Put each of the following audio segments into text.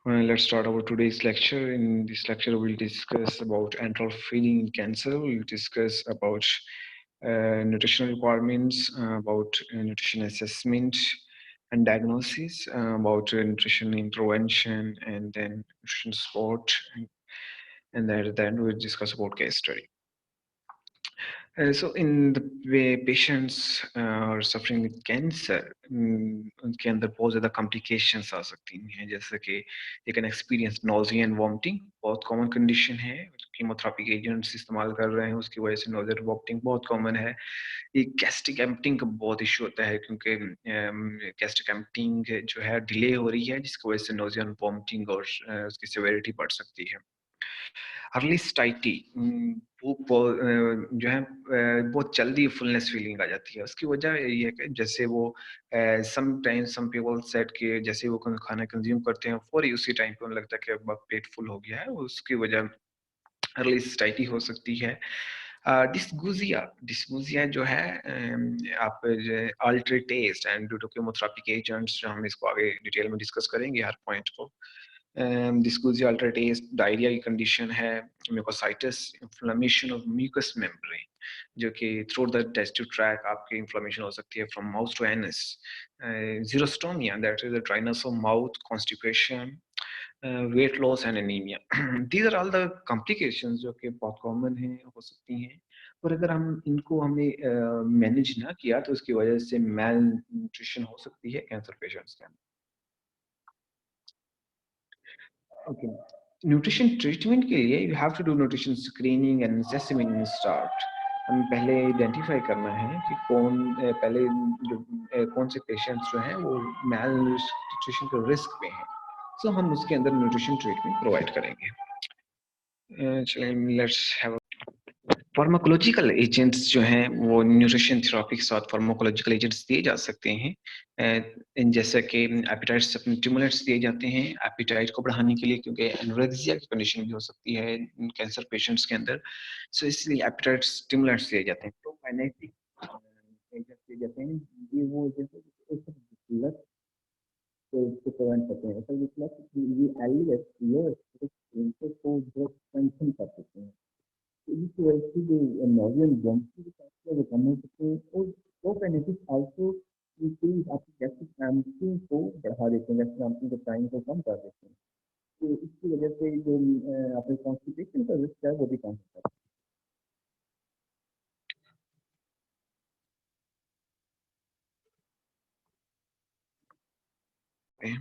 Let's start our today's lecture. In this lecture, we'll discuss about enteral feeding in cancer. We'll discuss about nutritional requirements, about nutrition assessment and diagnosis, about nutrition intervention, and then nutrition support, and then we'll discuss about case study. So in the way patients are suffering with cancer, उनके अंदर बहुत ज़्यादा complications आ सकती हैं, जैसे कि they can experience nausea and vomiting, बहुत common condition है, कीमोथेरेपी के एजेंट्स इस्तेमाल कर रहे हैं, उसकी वजह से nausea and vomiting बहुत common है. ये gastric emptying का बहुत issue होता है क्योंकि gastric emptying जो है delay हो रही है, जिसकी वजह से nausea and vomiting और उसकी severity बढ़ सकती है. अर्ली स्टाइटी वो जो है बहुत जल्दी फुलनेस फीलिंग आ जाती है. उसकी वजह ये है कि जैसे वो समटाइम्स सम पीपल सेड कि जैसे वो खाना कंज्यूम करते हैं फौरी उसी टाइम पे उन्हें लगता है कि अब पेट फुल हो गया है. उसकी वजह अर्ली स्टाइटी हो सकती है. डिस्गुजिया जो है आप altered taste and due to chemotherapy के एजेंट्स, जो हम इसको आगे डिटेल में डिस्कस करेंगे हर पॉइंट को. डिस्कूजिया अल्ट्राटेस डायरिया की कंडीशन है. Mucositis inflammation of mucous membrane, जो कि थ्रू द डाइजेस्टिव ट्रैक आपकी इन्फ्लेमेशन हो सकती है from mouth to anus. Xerostomia, that is the dryness of mouth, constipation, weight loss and anaemia. These are all the complications जो कि बहुत common है, हो सकती हैं. और अगर हमने मैनेज ना किया तो उसकी वजह से मैल न्यूट्रिशन हो सकती है कैंसर पेशेंट्स के अंदर. ओके, न्यूट्रिशन ट्रीटमेंट के लिए you have to do nutrition screening and assessment in start. हमें पहले आइडेंटिफाई करना है कि कौन से पेशेंट्स जो हैं वो मैल न्यूट्रिशन के रिस्क पे हैं. सो हम उसके अंदर न्यूट्रिशन ट्रीटमेंट प्रोवाइड करेंगे. चलिए लेट्स हैव फार्माकोलॉजिकल एजेंट्स जो हैं वो न्यूट्रिशन थेरेपी के साथ फार्माकोलॉजिकल एजेंट्स दिए जा सकते हैं. जैसे कि एपेटाइट स्टिमुलेंट्स दिए जाते हैं एपेटाइट को बढ़ाने के लिए, क्योंकि एनोरेक्सिया की कंडीशन भी हो सकती है कैंसर पेशेंट्स के अंदर. सो इसलिए एपेटाइट स्टिमुलेंट्स दिए जाते हैं. प्रोकाइनेटिक एजेंट्स दिए जाते हैं. ये वो एजेंट्स को प्रिवेंट करते हैं. असल में ये एलिवेट को स्ट्रेंथन कर सकते हैं. इसकी वजह से जो नॉर्मल जंक्शन के साथ वो कम हो सकते हैं. और वो बेनिफिट आल्सो आपकी गैस्ट्रिक एम्पटिंग को बढ़ा देते हैं, गैस्ट्रिक एम्पटिंग के टाइम को कम कर देते हैं. तो इसकी वजह से जो आपके कॉन्स्टिपेशन का रिस्क है वो भी कम होता है.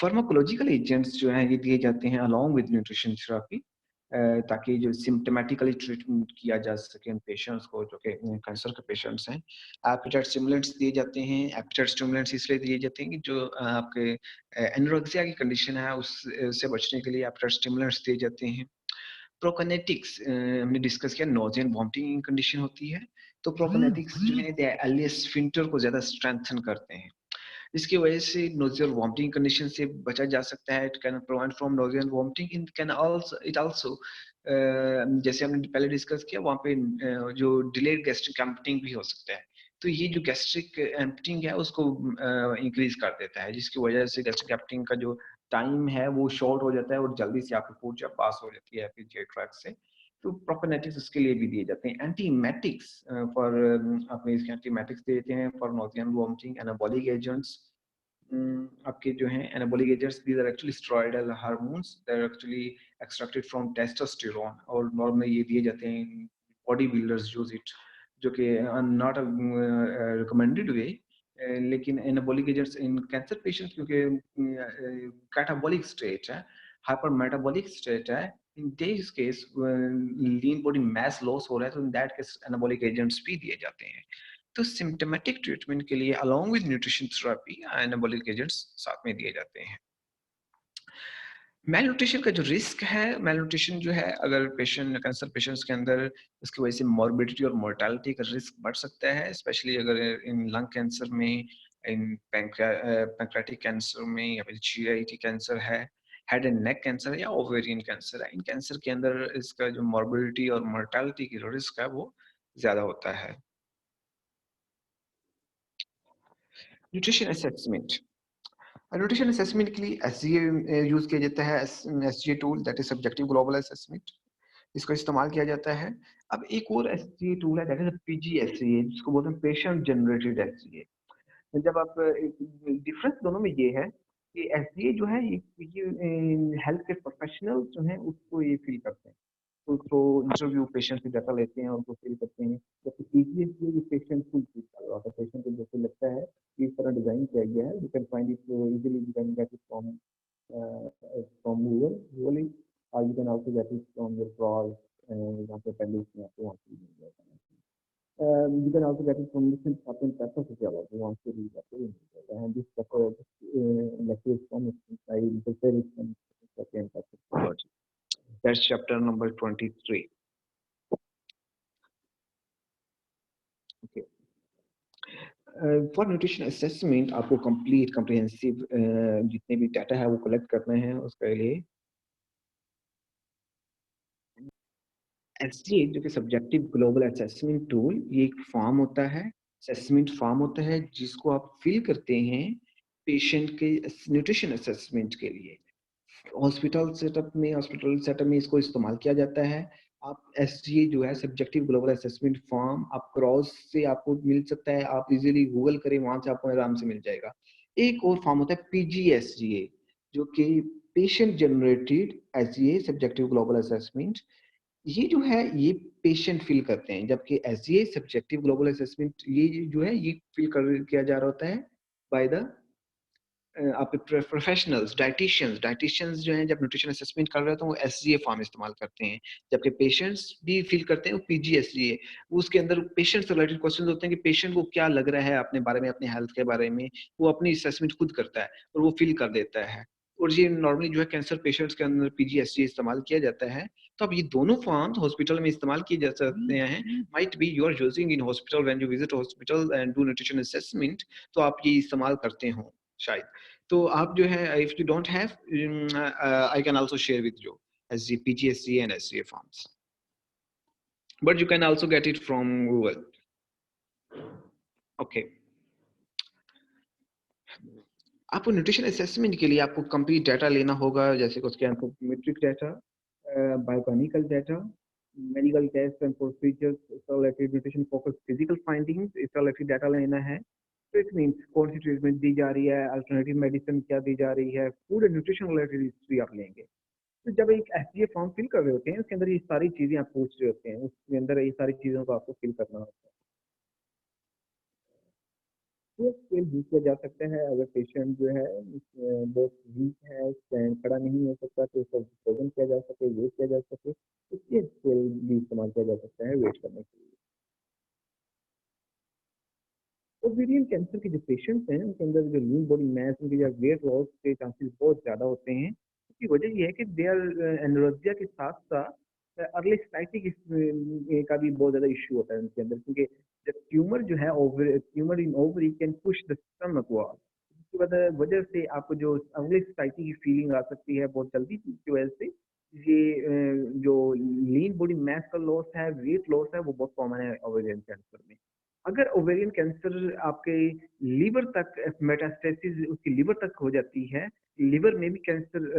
फार्माकोलॉजिकल एजेंट्स जो हैं ये दिए जाते हैं अलॉन्ग विद न्यूट्रिशन थेरेपी, ताकि जो सिम्टोमेटिकली ट्रीटमेंट किया जा सके उन पेशेंट्स को जो कि कैंसर के पेशेंट्स हैं. एपेटाइट स्टिमुलेंट्स दिए जाते हैं. एपेटाइट स्टिमुलेंट्स इसलिए दिए जाते हैं कि जो आपके एनोरेक्सिया की कंडीशन है उससे बचने के लिए एपेटाइट स्टिमुलेंट्स दिए जाते हैं. प्रोकाइनेटिक्स हमने डिस्कस किया, नोज़िया एंड वॉमिटिंग कंडीशन होती है. तो प्रोकाइनेटिक्स जो है एलियस स्फिंक्टर को ज्यादा स्ट्रेंथन करते हैं. इसकी वजह से नोज़िया और वॉमिटिंग कंडीशन से बचा जा सकता है. It can prevent from nausea and vomiting. It also जैसे हमने पहले डिस्कस किया, वहाँ पे जो डिलेड गैस्ट्रिक एम्पटिंग भी हो सकता है. तो ये जो गैस्ट्रिक एम्पटिंग है उसको इंक्रीज कर देता है, जिसकी वजह से गैस्ट्रिक एम्पटिंग का जो टाइम है वो शॉर्ट हो जाता है और जल्दी से आपकी फूड जब पास हो जाती है आपके जेट ट्रैक से. तो प्रोपेनेटिक्स उसके लिए भी दिए जाते हैं. एंटीमेटिक्स फॉर आपने इसके एंटीमेटिक्स देते हैं for nausea and vomiting. Anabolic agents आपके जो हैं anabolic agents, these are actually steroidal hormones, they are actually extracted from testosterone. और नॉर्मली ये दिए जाते हैं बॉडी बिल्डर्स यूज इट, जो कि नॉट अ रिकमेंडेड वे. लेकिन एनाबॉलिक एजेंट्स इन कैंसर पेशेंट्स, क्योंकि कैटाबॉलिक स्टेट है, हाइपर मेटाबॉलिक स्टेट है, in this case lean body mass loss हो रहा है, तो in that case anabolic agents भी दिए जाते हैं. तो सिम्टोमेटिक ट्रीटमेंट के लिए along with nutrition therapy anabolic agents साथ में दिए जाते हैं. मेल का जो रिस्क है, मेल जो है अगर कैंसर पेशेंट्स के अंदर, उसकी वजह से मॉर्बिडिटी और मोर्टालिटी का रिस्क बढ़ सकता है, स्पेशली अगर इन लंग कैंसर में, इन पैंक्रेटिक कैंसर में, या फिर जीआईटी कैंसर है, हेड एंड नेक कैंसर है, या ओवेरियन कैंसर है. इन कैंसर के अंदर इसका जो मॉर्बिडिटी और मोर्टालिटी की रिस्क है वो ज्यादा होता है. Nutrition assessment. न्यूट्रिशन असेसमेंट के लिए एसजीए यूज किया जाता है। SGA tool, that is subjective global assessment, इसका इस्तेमाल किया जाता है। अब एक और एसजीए टूल है, दैट इज पीजीएससीए, जिसको बोलते हैं पेशेंट जनरेटेड एसजीए। जब आप डिफरेंस दोनों में ये है कि एसजीए जो है ये हेल्थ केयर प्रोफेशनल जो है उसको ये फील करते हैं, उसको इंटरव्यू पेशेंट से डाटा लेते हैं और उसको फील करते हैं। जबकि पीजीएससीए ये पेशेंट खुद फील कर रहा होता है, पेशेंट को जैसे लगता है कि इस तरह डिजाइन किया गया है, you can find it easily, you can get it from Google, और you can also get it from your browse, जहाँ पे पहले इसमें आपको वहाँ से मिल जाएगा। You can also get it from different certain peppers as well. You want to read that, and this pepper, lecture is from I prepare it from second technology. That's chapter number 23. Okay. For nutrition assessment, आपको complete comprehensive जितने भी data है वो collect करना है। उसके लिए एसजीए जो कि सब्जेक्टिव ग्लोबल असेसमेंट टूल, ये एक फॉर्म होता है, असेसमेंट फॉर्म होता है जिसको आप फिल करते हैं पेशेंट के न्यूट्रिशन असेसमेंट के लिए। हॉस्पिटल सेटअप में इसको इस्तेमाल किया जाता है। आप एसजीए जो है सब्जेक्टिव ग्लोबल असेसमेंट फॉर्म, आप क्रॉस से आपको मिल सकता है, आप इजीली गूगल करें, वहां से आपको आराम से मिल जाएगा। एक और फॉर्म होता है पीजीएसजीए, जो कि patient generated SGA subjective global assessment. ये जो है ये पेशेंट फिल करते हैं, जबकि एसजीए सब्जेक्टिव ग्लोबल असेसमेंट ये जो है ये फिल कर किया जा रहा होता है बाय द आपके प्रोफेशनल्स, डाइटिशियंस जो हैं जब न्यूट्रिशन असेसमेंट कर रहे होते हैं वो एसजीए फॉर्म इस्तेमाल करते हैं, जबकि पेशेंट्स भी फील करते हैं वो पीजीएसजीए। उसके अंदर पेशेंट से रिलेटेड क्वेश्चंस होते हैं कि पेशेंट को क्या लग रहा है अपने बारे में, अपने हेल्थ के बारे में, वो अपनी असेसमेंट खुद करता है और वो फील कर देता है। और ये नॉर्मली जो है कैंसर पेशेंट्स के अंदर पीजीएसजीए इस्तेमाल किया जाता है। तो अब ये दोनों फॉर्म्स हॉस्पिटल में इस्तेमाल किए जा सकते हैं। Might be you are using in hospital when you visit hospital and do nutrition assessment, तो आप ये इस्तेमाल करते हो शायद। तो आप जो है if you don't have, I can also share with you as the PGSC and SCA forms, but you can also get it from Google. Okay. आपको न्यूट्रिशन असेसमेंट के लिए आपको कंप्लीट डाटा लेना होगा, जैसे कि उसके anthropometric data, biochemical data, medical test and procedures, इससे related nutrition focus physical findings, इससे रिलेटेड डाटा लेना है। तो इट मींस कौन सी ट्रीटमेंट दी जा रही है, अल्टरनेटिव मेडिसिन क्या दी जा रही है, food and nutrition related history आप लेंगे। तो जब एक एसडीए फॉर्म फिल कर रहे होते हैं, उसके अंदर ये सारी चीजें आप पूछ रहे होते हैं, उसके अंदर ये सारी चीजों को आपको फिल करना होता है। ये स्केल यूज किया जा सकता है अगर पेशेंट जो है बहुत वीक है, स्टैंड खड़ा नहीं हो सकता, तो उसका वजन किया जा सके, वेट किया जा सके, इसलिए स्केल भी इस्तेमाल किया जा सकता है वेट करने के लिए। ओवेरियन कैंसर के जो पेशेंट्स हैं उनके अंदर जो लीन बॉडी मास, उनके या वेट लॉस के चांसेस बहुत ज़्यादा होते हैं। इसकी वजह ये है कि दे आर एनोरेक्सिया के साथ साथ अर्ली स्टाइटिक का भी बहुत ज़्यादा इश्यू होता है उनके अंदर, क्योंकि जब ट्यूमर जो है tumour in ovary can push the stomach वाल, इसकी वजह से आपको जो अर्ली स्टाइटिक की फीलिंग आ सकती है बहुत जल्दी, इसकी वजह से ये जो लीन बॉडी मास का लॉस है, वेट लॉस है, वो बहुत कॉमन है ओवेरियन कैंसर में। अगर ओवेरियन कैंसर आपके लीवर तक मेटास्टेसिस उसकी लीवर तक हो जाती है, लीवर में भी कैंसर,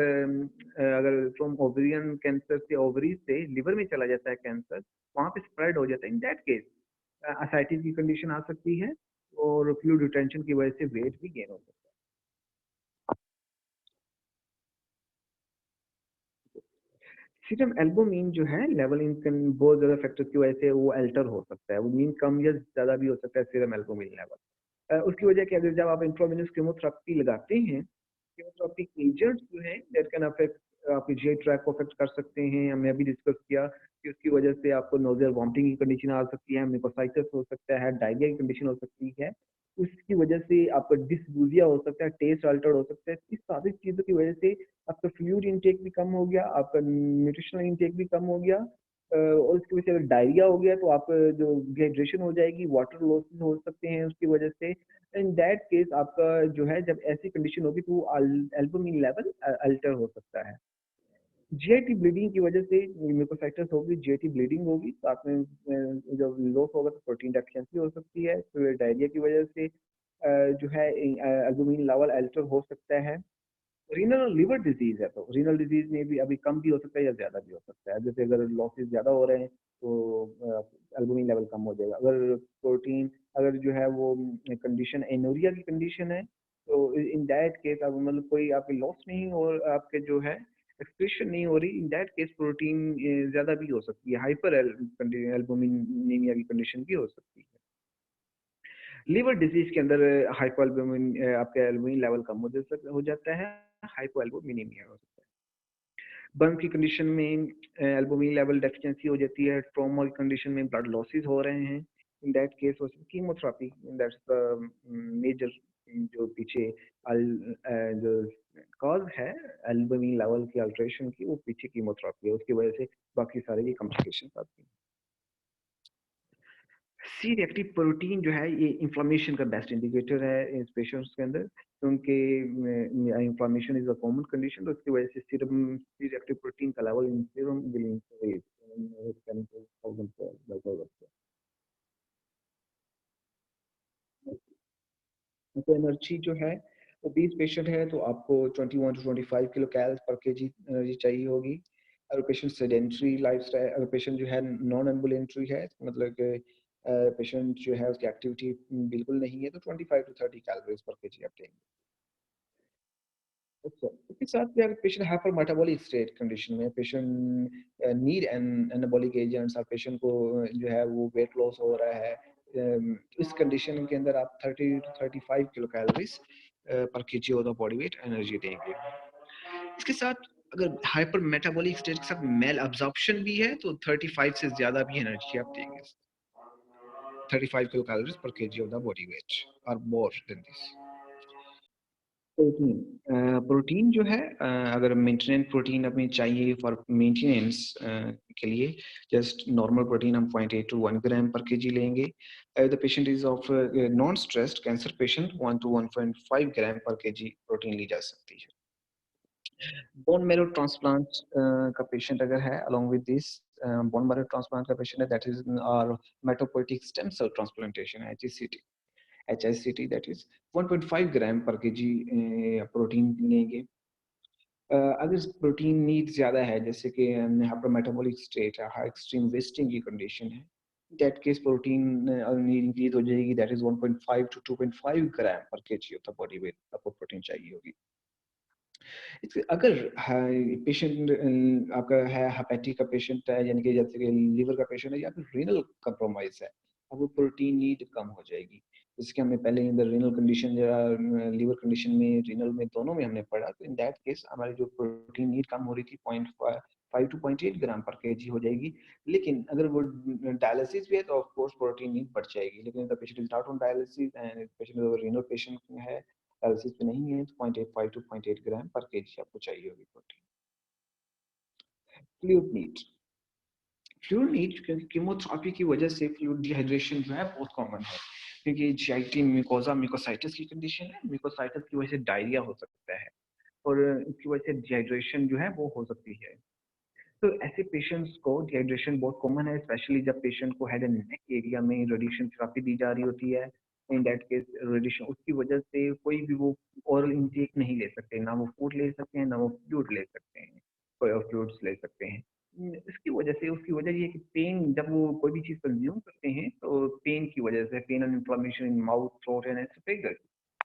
अगर फ्रॉम ओवेरियन कैंसर से ओवरीज से लीवर में चला जाता है कैंसर, वहां पे स्प्रेड हो जाता है, इन दैट केस असाइटिस की कंडीशन आ सकती है और फ्लूइड रिटेंशन की वजह से वेट भी गेन हो सकता है। सीरम एल्बुमिन जो है लेवल इन बहुत ज्यादा फैक्टर्स की वजह से वो अल्टर हो सकता है, वो मीन कम या ज्यादा भी हो सकता है सीरम एल्बुमिन लेवल। उसकी वजह क्या है, जब आप इंट्रावेनस कीमोथेरेपी लगाते हैं, कीमोथेरेपी एजेंट्स जो हैं दैट कैन अफेक्ट आपके जीआई ट्रैक को अफेक्ट कर सकते हैं। हमने अभी डिस्कस किया कि उसकी वजह से आपको नोजिया वॉमिटिंग की कंडीशन आ सकती है, म्यूकोसाइटिस हो सकता है, डायरिया की कंडीशन हो सकती है, उसकी वजह से आपका डिसगुजिया हो सकता है, टेस्ट अल्टर्ड हो सकता है। इस सारी चीज़ों की वजह से आपका फ्लूइड इनटेक भी कम हो गया, आपका न्यूट्रिशनल इनटेक भी कम हो गया, और उसकी वजह से अगर डायरिया हो गया तो आप जो डिहाइड्रेशन हो जाएगी, वाटर लॉसेस हो सकते हैं उसकी वजह से। इन दैट केस आपका जो है जब ऐसी कंडीशन होगी तो एल्बुमिन लेवल अल्टर हो सकता है। जीआईटी ब्लीडिंग की वजह से म्यूकोसाइटिस होगी, जीआईटी ब्लीडिंग होगी, साथ में जब लॉस होगा तो प्रोटीन डेफिशिएंसी हो सकती है, फिर डायरिया की वजह से जो है एल्बुमिन लेवल अल्टर हो सकता है। रीनल और लिवर डिजीज है, तो रीनल डिजीज में भी अभी कम भी हो सकता है या ज्यादा भी हो सकता है। जैसे अगर लॉसेस ज्यादा हो रहे हैं तो एल्बुमिन लेवल कम हो जाएगा। अगर प्रोटीन, अगर जो है वो कंडीशन एनोरिया की कंडीशन है, तो इन दैट केस आप मतलब कोई आपकी लॉस नहीं हो, आपके जो है एक्सप्रेशन नहीं हो रही, इन दैट केस प्रोटीन ज्यादा भी हो सकती है, हाइपर एल्बुमिनीमिया की कंडीशन भी हो सकती है। लिवर डिजीज के अंदर हाइपोएल्बुमिन, आपका एल्बुमिन लेवल कम हो जाता है, हाइपोएल्बुमिनीमिया हो सकता है। बर्न की कंडीशन में एल्बुमिन लेवल डेफिशिएंसी हो जाती है। ट्रॉमा की कंडीशन में ब्लड लॉसेस हो रहे हैं, इन दैट केस हो सकती है कीमोथेरेपी, दैट्स द मेजर जो पीछे जो कॉज है एल्बुमिन लेवल की अल्ट्रेशन की, वो पीछे कीमोथेरेपी है, उसकी वजह से बाकी सारे ये कॉम्प्लिकेशंस आती हैं। सी रिएक्टिव प्रोटीन जो है ये इन्फ्लेमेशन का बेस्ट इंडिकेटर है इस पेशेंट्स के अंदर, क्योंकि inflammation is a common condition, तो इसकी वजह से सीरम सी रिएक्टिव प्रोटीन का level in serum will increase. तो एनर्जी जो है, ओबीज पेशेंट है तो आपको 21 टू 25 किलो कैलोरी पर केजी एनर्जी चाहिए होगी। अगर पेशेंट सेडेंटरी लाइफस्टाइल, अगर पेशेंट जो है नॉन एम्बुलेंटरी है, मतलब कि पेशेंट जो है उसकी एक्टिविटी बिल्कुल नहीं है, तो 25 टू 30 कैलोरीज पर केजी आप देंगे। अच्छा, इसके साथ भी अगर patient hyper metabolic state condition में, पेशेंट नीड एनाबॉलिक एजेंट्स, और पेशेंट को जो है वो वेट लॉस हो रहा है, इस कंडीशन के अंदर आप 30 to 35 kilo calories per KG of the body weight energy देंगे। इसके साथ अगर हाइपर मेटाबॉलिक स्टेट के साथ मेल अब्जॉर्प्शन भी है, तो 35 से ज्यादा भी एनर्जी आप देंगे। 35 kilo calories per KG of the body weight और more than this. Protein, protein जो है, अगर मेंटेनेंस प्रोटीन हमें चाहिए फॉर मेंटेनेंस के लिए, जस्ट नॉर्मल प्रोटीन हम 0.8 टू 1 ग्राम पर केजी लेंगे। The patient is of non stressed cancer patient, 1 to 1.5 gram per kg protein ली जा सकती है। बोन मैरो ट्रांसप्लांट का पेशेंट अगर है, along with this bone marrow transplant का पेशेंट है, that is haematopoietic stem cell transplantation, HSCT, HSCT, that is 1.5 gram per kg protein लेंगे। अगर प्रोटीन नीड ज़्यादा है, जैसे कि हाइपरमेटाबॉलिक स्टेट है, हाई एक्सट्रीम वेस्टिंग की कंडीशन है, that case protein need increase हो जाएगी, that is 1.5 to 2.5 gram per KG of the body wait आपको प्रोटीन चाहिए होगी। अगर पेशेंट आपका है हेपेटिक का पेशेंट है, यानी कि जैसे कि लीवर का पेशेंट है या फिर रीनल कंप्रोमाइज है, अब वो प्रोटीन नीड कम हो जाएगी। जैसे कि हमने पहले इन द रीनल कंडीशन या लीवर कंडीशन में, रीनल में, दोनों में हमने पढ़ा, तो इन दैट केस हमारी जो प्रोटीन नीड कम हो रही थी 0.5 टू 0.8 ग्राम पर केजी हो जाएगी। लेकिन अगर वो डायलिसिस भी है तो ऑफ कोर्स प्रोटीन नीड बढ़ जाएगी। लेकिन the patient is not on dialysis and patient renal patient है, डायलिसिस पे नहीं है, तो 0.85 टू 0.8 ग्राम पर केजी आपको चाहिए होगी protein. Fluid need, fluid need क्योंकि कीमोथेरेपी की वजह से फ्लूइड डिहाइड्रेशन जो है बहुत कॉमन है, क्योंकि जीआईटी म्यूकोसा म्यूकोसाइटिस की कंडीशन है, म्यूकोसाइटिस की वजह से डायरिया हो सकता है, और इसकी वजह से डिहाइड्रेशन जो है वो हो सकती है। तो ऐसे पेशेंट्स को डिहाइड्रेशन बहुत कॉमन है, स्पेशली जब पेशेंट को हेड एंड नेक एरिया में रेडिएशन थेरेपी दी जा रही होती है। इन दैट केस रेडिएशन, उसकी वजह से कोई भी वो ओरल इनटेक नहीं ले सकते, ना वो फूड ले सकते हैं, ना वो फ्लूइड ले सकते हैं, कोई और फ्लूइड्स ले सकते हैं। इसकी वजह से, उसकी वजह ये है कि पेन, जब वो कोई भी चीज कंज्यूम करते हैं तो पेन की वजह से, pain and inflammation in mouth, throat and oesophagus,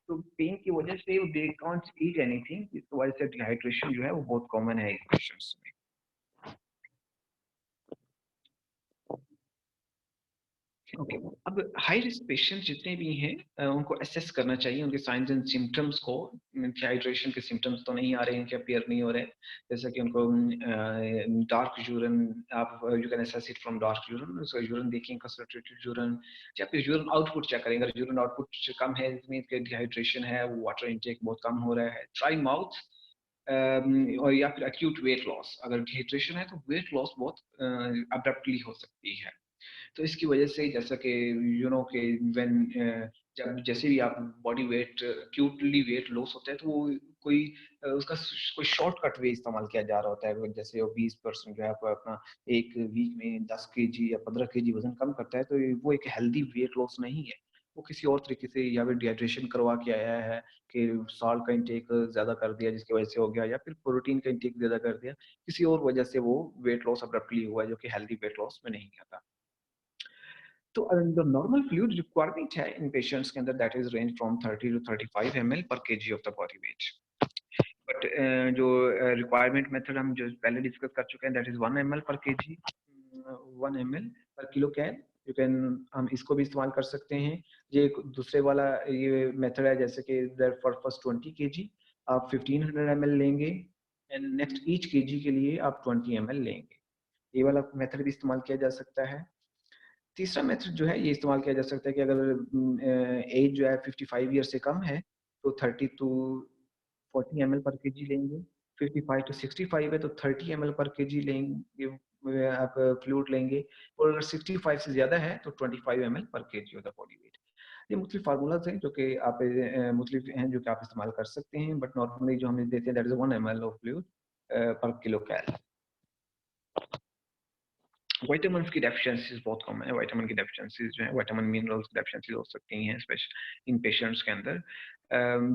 तो पेन की वजह से दे कांट ईट एनीथिंग, इसकी वजह से डिहाइड्रेशन जो है वो बहुत कॉमन है इस पेशेंट्स में। ओके, अब हाई रिस्क पेशेंट जितने भी हैं, उनको असेस करना चाहिए उनके साइंस एंड सिम्टम्स को। डिहाइड्रेशन के सिम्टम्स तो नहीं आ रहे हैं, इनके अपीयर नहीं हो रहे, जैसे कि उनको डार्क यूरिन, आप you can assess it from dark urine, so urine देखें, कंसंट्रेटेड यूरिन, या फिर यूरिन आउटपुट चेक करें। अगर यूरिन आउटपुट कम है, इसमें डिहाइड्रेशन है, वाटर इनटेक बहुत कम हो रहा है। ड्राई माउथ, और या फिर एक्यूट वेट लॉस, अगर डिहाइड्रेशन है तो वेट लॉस बहुत अब्रप्टली हो सकती है। तो इसकी वजह से, जैसा कि कि व्हेन जब जैसे भी आप body weight actually weight loss होता है, तो वो कोई उसका कोई शॉर्टकट वे इस्तेमाल किया जा रहा होता है। जैसे वो 20% जो है आपको अपना एक वीक में 10 केजी या 15 केजी वजन कम करता है, तो वो एक हेल्दी वेट लॉस नहीं है। वो किसी और तरीके से या फिर डिहाइड्रेशन करवा के आया है कि सॉल्ट का इंटेक ज़्यादा कर दिया जिसकी वजह से हो गया, या फिर प्रोटीन का इंटेक ज़्यादा कर दिया, किसी और वजह से वो वेट लॉस अब्रप्टली हुआ जो कि हेल्दी वेट लॉस में नहीं आता। तो the normal fluid requirement है इन पेशेंट्स के अंदर that is range from 30 to 35 ml पर KG of the body wait. But जो रिक्वायरमेंट मेथड हम जो पहले डिस्कस कर चुके हैं दैट इज 1 ml पर केजी, 1 ml पर किलो कैल। यू कैन, हम इसको भी इस्तेमाल कर सकते हैं। ये एक दूसरे वाला ये मेथड है जैसे कि फॉर फर्स्ट 20 केजी आप 1500 ml लेंगे एंड नेक्स्ट ईच केजी के लिए आप 20 ml लेंगे। ये वाला मेथड भी इस्तेमाल किया जा सकता है। तीसरा मेथड जो है ये इस्तेमाल किया जा सकता है कि अगर एज जो है 55 ईयर से कम है तो 30 टू 40 ml पर केजी लेंगे। 55 टू 65 है तो 30 ml पर केजी लेंगे, आप फ्लूइड लेंगे। और अगर 65 से ज्यादा है तो 25 ml पर KG of the body wait. ये मुख्तलिफ फार्मूलाज हैं जो कि आप मुख्तलिफ हैं जो कि आप इस्तेमाल कर सकते हैं, बट नॉर्मली जो हमें देते हैं that is 1 ml of fluid पर किलो कैल। विटामिन की डेफिशिएंसीज बहुत कम है। विटामिन की डेफिशिएंसीज जो है विटामिन मिनरल्स की डेफिशिएंसीज हो सकती हैं स्पेशल इन पेशेंट्स के अंदर।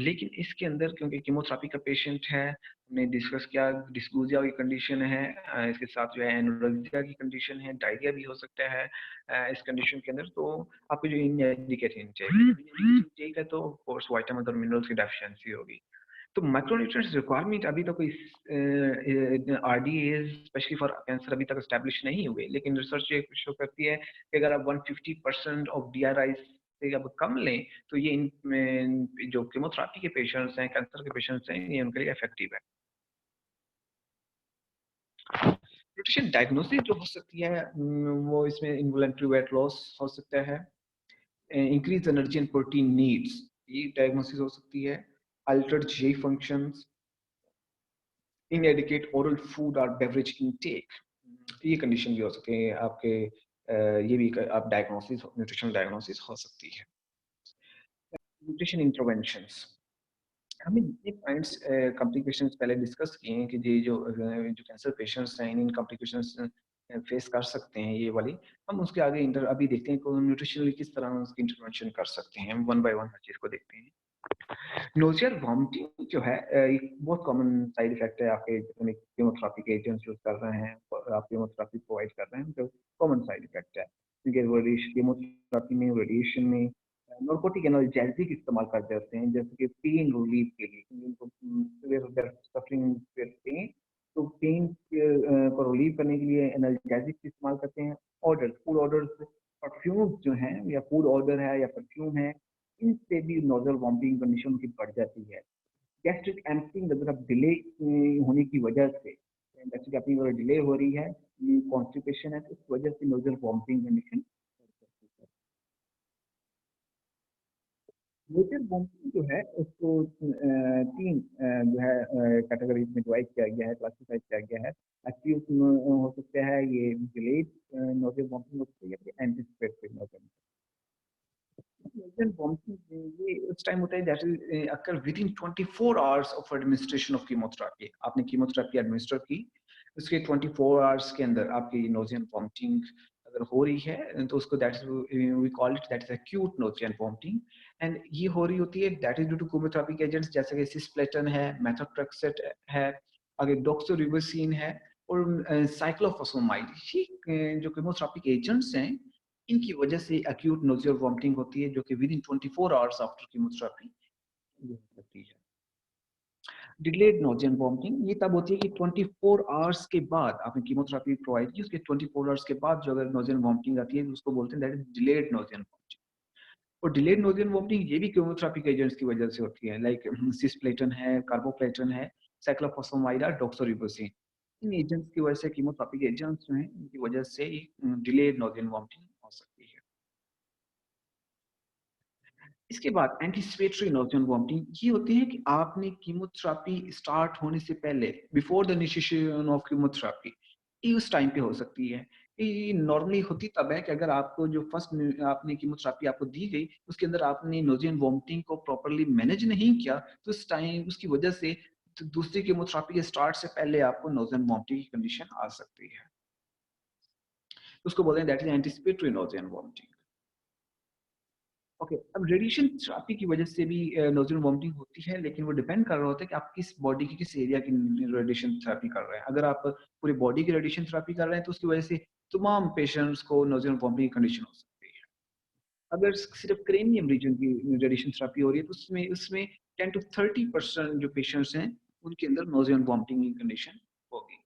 लेकिन इसके अंदर क्योंकि कीमोथेरेपी का पेशेंट है, हमने डिस्कस किया डिस्कूजिया की कंडीशन है, इसके साथ जो है एनोरेक्सिया की कंडीशन है, डायरिया भी हो सकता है इस कंडीशन के अंदर। तो आपको जो इनएडिकेट इंटेक है तो ऑफ कोर्स विटामिन और मिनरल्स की डेफिशिएंसी होगी। तो माइक्रोन्यूट्रिएंट्स रिक्वायरमेंट अभी तक कोई आरडीएज स्पेशली फॉर कैंसर अभी तक एस्टैब्लिश नहीं हुए, लेकिन रिसर्च ये शो करती है कि अगर आप 150% ऑफ डीआरआई से अब कम लें तो ये जो कीमोथेरेपी के पेशेंट्स हैं, कैंसर के पेशेंट्स हैं, ये उनके लिए इफेक्टिव है। न्यूट्रिशन डायग्नोसिस जो हो सकती है वो इसमें इनवॉलंटरी वेट लॉस हो सकता है, increase energy and protein needs, ये डायग्नोसिस हो सकती है। Altered GI functions, inadequate oral food or beverage intake, ये कंडीशन भी हो सकती है आपके, ये भी आप डायग्नोसिस न्यूट्रिशनल डायग्नोसिस हो सकती है। न्यूट्रिशन इंटरवेंशंस, हमने जितने पॉइंट्स कॉम्प्लिकेशंस पहले डिस्कस किए हैं कि ये जो कैंसर पेशेंट्स हैं इन कॉम्प्लिकेशंस फेस कर सकते हैं ये वाली, हम उसके आगे इंटर अभी देखते हैं कि न्यूट्रिशनली किस तरह उसकी इंटरवेंशन कर सकते हैं, वन बाय वन हर चीज को देखते हैं। नोजियर वॉमिटिंग जो है एक बहुत कॉमन साइड इफेक्ट है आपके जितने कीमोथेरेपी के एजेंट्स यूज कर रहे हैं, आप कीमोथेरेपी प्रोवाइड कर रहे हैं तो कॉमन साइड इफेक्ट है। क्योंकि रेडिएशन कीमोथेरेपी में रेडिएशन में नार्कोटिक एनाल्जेसिक इस्तेमाल कर देते हैं जैसे कि पेन रिलीफ के लिए, क्योंकि उनको सफरिंग पेन, तो पेन को रिलीव करने के लिए एनाल्जेसिक इस्तेमाल करते हैं। ऑर्डर फूड ऑर्डर्स, परफ्यूम्स जो हैं या फूड ऑर्डर है या परफ्यूम है, इनसे भी नोजल वॉमिटिंग कंडीशन की बढ़ जाती है। गैस्ट्रिक एम्पटिंग अगर आप डिले होने की वजह से, गैस्ट्रिक एम्पटिंग अगर डिले हो रही है, कॉन्स्टिपेशन है, तो इस वजह से nozzle vomiting condition. Nozzle vomiting जो है उसको तीन जो है कैटेगरीज में डिवाइड किया गया है, क्लासिफाइड किया गया है। एक्यूट हो सकता है, ये डिलेड नोजल वॉमिटिंग हो सकती है, या फिर एंटिसिपेटरी नोजल। Then vomiting ये उस टाइम होता है that is occur with in 24 hours of administration of chemotherapy. आपने कीमोथेरेपी एडमिनिस्टर की, उसके 24 आवर्स के अंदर आपकी नोजिया एंड वॉमिटिंग अगर हो रही है तो उसको that is we call it that is acute nausea and vomiting. And ये हो रही होती है that is due to chemotherapy के एजेंट्स जैसे कि सिस्प्लेटन है, मेथोट्रेक्सेट है, आगे डॉक्सोरिबोसिन है और साइक्लोफॉस्फेमाइड। ये जो कीमोथेरेपी के एजेंट्स हैं इनकी वजह से एक्यूट नोजिया और वॉमिटिंग होती है जो कि with in 24 hours after chemotherapy ये हो सकती है। डिलेड नोजिया एंड वॉमिटिंग ये तब होती है कि 24 आवर्स के बाद आपने कीमोथेरेपी प्रोवाइड की, उसके 24 आवर्स के बाद जो अगर नोजिया एंड वॉमिटिंग आती है तो उसको बोलते हैं that is delayed nausea and vomiting. और डिलेड नोजिया एंड वॉमिटिंग ये भी कीमोथेरेपी के एजेंट्स की वजह से होती है, लाइक सिस्प्लेटन है, कार्बोप्लेटन है, साइक्लोफॉस्फेमाइड और डॉक्सोरिबोसिन। इन एजेंट्स की वजह से कीमोथेरेपी के एजेंट्स जो हैं इनकी वजह से डिलेड नोजिया एंड वॉमिटिंग हो सकती है। इसके बाद एंटीसिपेटरी नोजिया एंड वॉमिटिंग ये होते हैं कि आपने कीमोथेरेपी स्टार्ट होने से पहले, before the initiation of chemotherapy, ये उस टाइम पे हो सकती है। ये नॉर्मली होती तब है कि अगर आपको जो फर्स्ट आपने कीमोथेरेपी आपको दी गई उसके अंदर आपने नोजिया एंड वॉमिटिंग को प्रॉपर्ली मैनेज नहीं किया तो उस टाइम उसकी वजह से तो दूसरी कीमोथेरेपी के स्टार्ट से पहले आपको नोजिया एंड वॉमिटिंग की कंडीशन आ सकती है। उसको बोलते हैं that is anticipatory nausea and vomiting. Okay, अब रेडिएशन थेरेपी की वजह से भी नोज़ल वॉमिटिंग होती है, लेकिन वो डिपेंड कर रहा होता है कि आप किस बॉडी की किस एरिया की रेडिएशन थेरेपी कर रहे हैं। अगर आप पूरी बॉडी की रेडिएशन थेरेपी कर रहे हैं, तो उसकी वजह से तमाम पेशेंट्स को नोज़ल वॉमिटिंग कंडीशन हो सकती है। अगर सिर्फ क्रेनियम रीजन की रेडिएशन थेरेपी हो रही है, तो उसमें उसमें 10 टू 30% जो पेशेंट्स हैं, उनके अंदर नोज़ल वॉमिटिंग की कंडीशन होगी।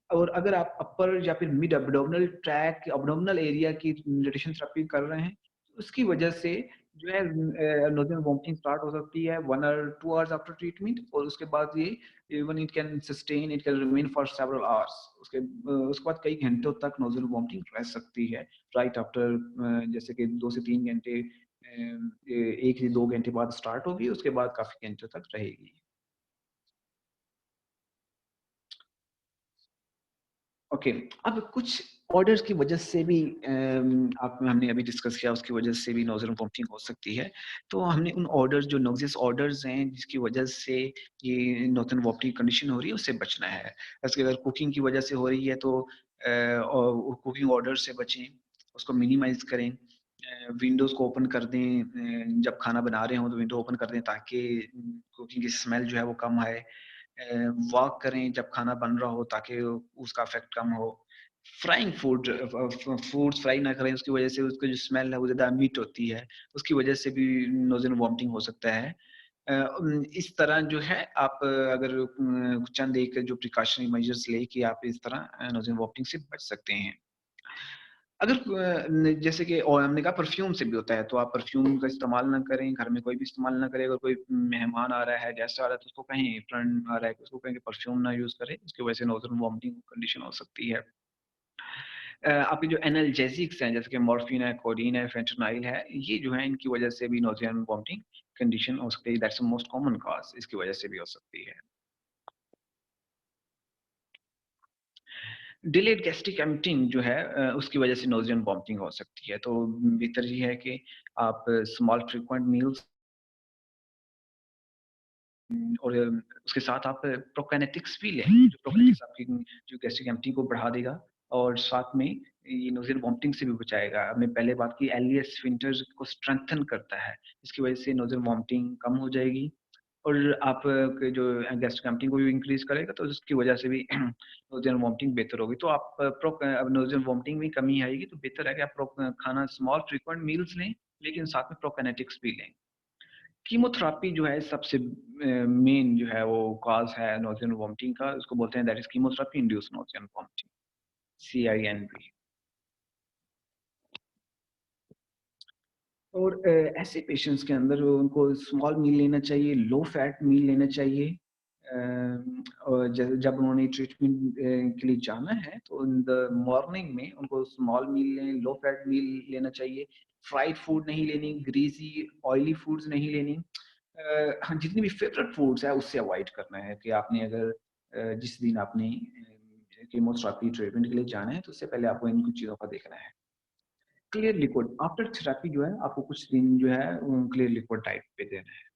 और अगर आप अपर या फिर mid abdominal track, abdominal area की रेडिएशन थेरेपी कर रहे हैं, तो उसकी वजह से जो है नोज़ल वॉमिटिंग स्टार्ट हो सकती है 1 और 2 आवर्स आफ्टर ट्रीटमेंट, और उसके बाद ये even it can sustain, it can remain for several hours. उसके बाद कई घंटों तक नोज़ल वॉमिटिंग रह सकती है, राइट आफ्टर जैसे कि 2 से 3 घंटे 1 से 2 घंटे बाद स्टार्ट होगी, उसके बाद काफ़ी घंटों तक रहेगी। ओके, अब कुछ ऑर्डर्स की वजह से भी आप हमने अभी डिस्कस किया, उसकी वजह से भी नोज़ल वॉमिटिंग हो सकती है। तो हमने उन ऑर्डर्स, जो नोक्सियस ऑर्डर्स हैं जिसकी वजह से ये नोज़ल वॉमिटिंग कंडीशन हो रही है, उससे बचना है। जैसे अगर कुकिंग की वजह से हो रही है, तो और कुकिंग ऑर्डर से बचें, उसको मिनिमाइज़ करें। विंडोज़ को ओपन कर दें, जब खाना बना रहे हों तो विंडो ओपन कर दें, ताकि कुकिंग की स्मेल जो है वो कम आए। वॉक करें जब खाना बन रहा हो, ताकि उसका इफ़ेक्ट कम हो। फ्राइंग फूड्स फ्राई ना करें, उसकी वज़ह से उसकी जो स्मेल है वो ज़्यादा मीट होती है, उसकी वज़ह से भी नोज़ल वॉमिटिंग हो सकता है। इस तरह जो है आप अगर चंद एक जो प्रिकॉशनरी मेजर्स लेके आप इस तरह नोज़ल वॉमिटिंग से बच सकते हैं। अगर जैसे कि और हमने कहा परफ्यूम से भी होता है, तो आप परफ्यूम का इस्तेमाल ना करें, घर में कोई भी इस्तेमाल ना करे। अगर कोई मेहमान आ रहा है, गेस्ट आ रहा है, तो उसको कहें, फ्रेंड आ रहा है, तो उसको कहें कि परफ्यूम ना यूज़ करे, उसकी वजह से नोज़ल वॉमिटिंग कंडीशन हो सकती है। आपके जो एनाल्जेसिक्स हैं, जैसे कि मॉर्फिन है, कोडीन है, फेंटानिल है, ये जो है इनकी वजह से भी नोज़िया एंड वॉमिटिंग कंडीशन हो सकती है। That's the most common cause, इसकी वजह से भी हो सकती है। डिलेड गैस्ट्रिक एम्पटिंग जो है उसकी वजह से नोज़िया एंड वॉमिटिंग हो सकती है। तो बेहतर ये है कि आप स्मॉल फ्रीक्वेंट मील्स और उसके साथ आप प्रोकाइनेटिक्स भी लें। जो प्रोकाइनेटिक्स आपकी जो गैस्ट्रिक एम्पटी को बढ़ा देगा, और साथ में ये नोज़ल वॉमिटिंग से भी बचाएगा। हमने पहले बात की, एलियस स्फिंक्टर को स्ट्रेंथन करता है, इसकी वजह से नोज़ल वॉमिटिंग कम हो जाएगी। और आप के जो गैस्ट्रिक एम्पटी को भी इंक्रीज़ करेगा, तो उसकी वजह से भी नोज़ल वॉमिटिंग बेहतर होगी। तो आप अब नोज़ल वॉमिटिंग में कमी आएगी, तो बेहतर है कि आप खाना स्मॉल फ्रीक्वेंट मील्स लें, लेकिन साथ में प्रोकाइनेटिक्स भी लें। कीमोथेरेपी जो है सबसे मेन जो है वो कॉज़ है नोज़िया वॉमिटिंग का, उसको बोलते हैं that is chemotherapy induced nausea vomiting, CINV। और ऐसे पेशेंट्स के अंदर उनको स्मॉल मील लेना चाहिए, लो फैट मील लेना चाहिए। और जब उन्होंने ट्रीटमेंट के लिए जाना है, तो इन द मॉर्निंग में उनको स्मॉल मील लें, लो फैट मील लेना चाहिए। फ्राइड फूड नहीं लेनी, ग्रीसी ऑयली फूड्स नहीं लेनी। हाँ, जितनी भी फेवरेट फूड्स है उससे अवॉइड करना है। कि आपने अगर जिस दिन आपने कीमोथेरेपी ट्रीटमेंट के लिए जाना है, तो उससे पहले आपको इन कुछ चीज़ों का देखना है। क्लियर लिक्विड आफ्टर थेरेपी जो है, आपको कुछ दिन जो है क्लियर लिक्विड डाइट पे देना है।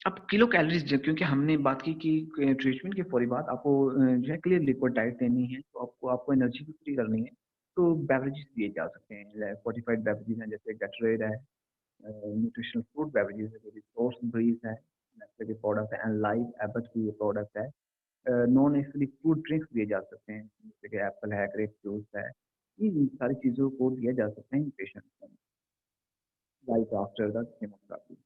अब किलो कैलोरीज़, ज क्योंकि हमने बात की कि ट्रीटमेंट के फौरी बाद आपको जो है क्लियर लिक्विड डाइट देनी है, तो आपको एनर्जी भी पूरी करनी है। तो बेवरेजेस दिए जा सकते हैं, फोर्टिफाइड बेवरेजेस हैं, जैसे गैटरेड है, न्यूट्रिशनल फ्रूट बेवरेजेस है, जैसे सोर्स ब्रीज है, नेस्ले के प्रोडक्ट है, एंड लाइव एबट की ये प्रोडक्ट है। नॉन एसिडिक फ्रूट ड्रिंक्स दिए जा सकते हैं, जैसे कि एप्पल है, ग्रेप जूस है। इन सारी चीज़ों को दिया जा सकते हैं पेशेंट को right after the chemotherapy.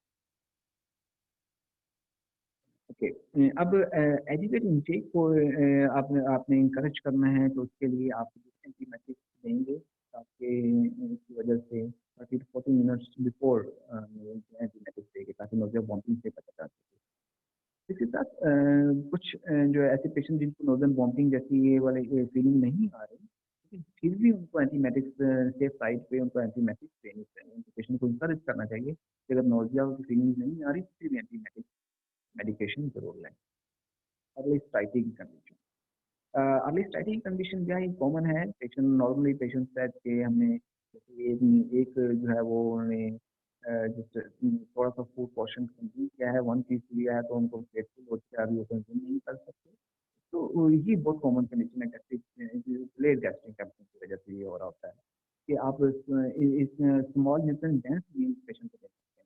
Okay, अब एजुकेट इनटेक को आपने आपने इनकरेज करना है, तो उसके लिए आप एंटीबायोटिक्स देंगे, ताकि इसकी वजह से 30 टू 40 मिनट्स बिफोर एंटीबायोटिक्स देंगे, ताकि नोज़िया वॉमिटिंग से बचा जा सके। इसके साथ कुछ जो है ऐसे पेशेंट जिनको नोज़ल वॉमिटिंग जैसी ये वाली फीलिंग नहीं आ रही, लेकिन फिर भी उनको एंटीबायोटिक्स सेफ साइड पे उनको एंटीबायोटिक्स देनी चाहिए। उनको पेशेंट को इनकरेज करना चाहिए कि अगर नोज़िया की फीलिंग नहीं आ रही, तो फिर भी एंटीबायोटिक मेडिकेशन ज़रूर लें। Early starting condition, early starting condition क्या है, कॉमन है। पेशेंट नॉर्मली पेशेंट शायद कि हमने जैसे एक जो है वो उन्होंने जैसे थोड़ा सा फूड पोर्शन कंज्यूम किया है, वन पीस लिया है, तो उनको पेट फुल हो चुका है, अभी वो कंज्यूम नहीं कर सकते। तो ये बहुत कॉमन कंडीशन है, गैस्ट्रिक डिलेड गैस्ट्रिक की वजह से ये हो रहा होता है। कि आप इस स्मॉल न्यूट्रिएंट डेंस मील पेशेंट को दे सकते हैं।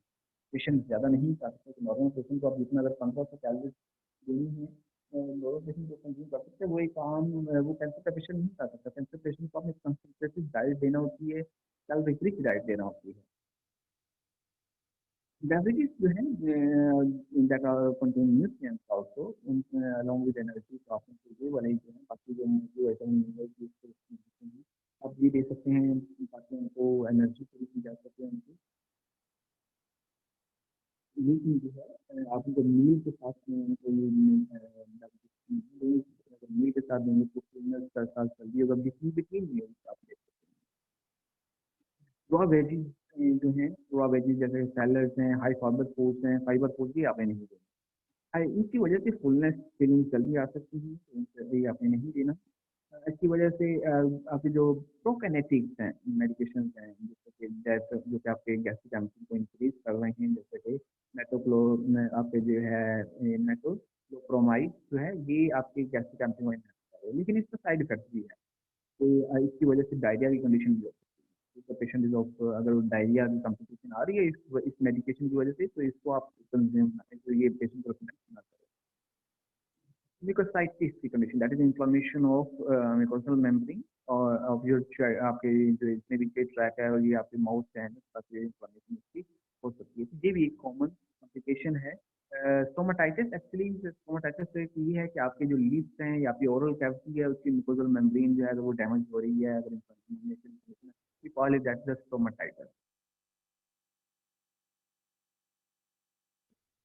पेशेंट ज़्यादा नहीं खा सकते, नॉर्मल पेशेंट को आप जितना अगर 1500 कैलोरी देनी है, नॉर्मल पेशेंट जो कंज्यूम कर सकते हैं वो एक आम वो कैंसर का पेशेंट नहीं खा सकता। कैंसर पेशेंट को आपने कंसंट्रेटेड डाइट देना होती है, कैलोरी रिच डाइट देना होती है। Beverages जो है that are contain nutrients also along with energy तो आपने तो ये वाले जो है बाकी जो विटामिन मिनरल आप ये दे सकते हैं ताकि उनको एनर्जी पूरी की जा सके उनकी। ये चीज़ जो है आप उनको मील के साथ में उनको ये मील के साथ देंगे तो साथ सर्दी होगा बिटवीन बिटवीन मील्स आप दे सकते हैं। रॉ वेजीज जो है रॉ वेजीज जैसे सैलड्स हैं, हाई फाइबर फूड्स हैं, फाइबर फूड भी आपने नहीं देना। इसकी वजह से फुलनेस फीलिंग जल्दी आ सकती है, तो जल्दी आपने नहीं देना। इसकी वजह से आपके जो प्रोकाइनेटिक्स हैं, मेडिकेशंस हैं, जैसे कि डेथ जो कि आपके गैस्ट्रिक एम्पटी को इंक्रीज कर रहे हैं, जैसे कि मेटोक्लो आपके जो है मेटोक्लोप्रोमाइड जो है ये आपके गैस्ट्रिक एम्पटी को इंक्रीज कर रहे हैं, लेकिन इसका साइड इफेक्ट भी है। तो इसकी वजह से डायरिया की कंडीशन भी हो सकती है। पेशेंट इज ऑफ अगर डायरिया की कॉम्प्लिकेशन आ रही है इस मेडिकेशन की वजह से, तो इसको आप कंज्यूम तो ये पेशेंट को ना करें। Mucositis की condition, that is inflammation of mucosal membrane और of your आपके जो इसमें भी ट्रैक है और ये आपके माउथ से है ताकि इन्फ्लेमेशन इसकी हो सकती है। तो ये भी एक कॉमन कॉम्प्लिकेशन है। स्टोमाटाइटिस एक्चुअली स्टोमाटाइटिस एक ये है कि आपके जो लिप्स हैं या आपकी ओरल कैविटी है उसकी मुकोजल मेम्ब्रेन जो है अगर वो डैमेज हो रही है, अगर inflammation we call it that the stomatitis.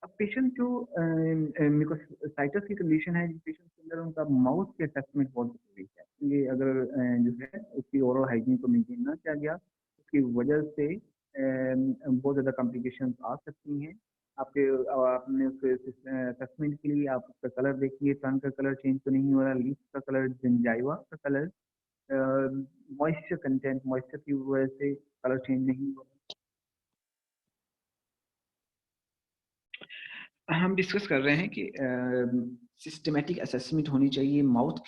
अब पेशेंट जो म्यूकोसाइटिस की कंडीशन है, पेशेंट के अंदर उनका माउथ के असेसमेंट बहुत जरूरी है। ये अगर जो है उसकी ओरल हाइजीन को मेंटेन ना किया गया, उसकी वजह से बहुत ज़्यादा कॉम्प्लिकेशन आ सकती हैं। आपके आपने उसके असेसमेंट के लिए आप उसका कलर देखिए, टंग का कलर चेंज तो नहीं हो रहा, लिप्स का कलर, जिंजाइवा का कलर, मॉइस्चर कंटेंट, मॉइस्चर की वजह से कलर चेंज नहीं हो रहा। हम डिस्कस कर रहे हैं कि सिस्टमैटिक असेसमेंट होनी चाहिए माउथ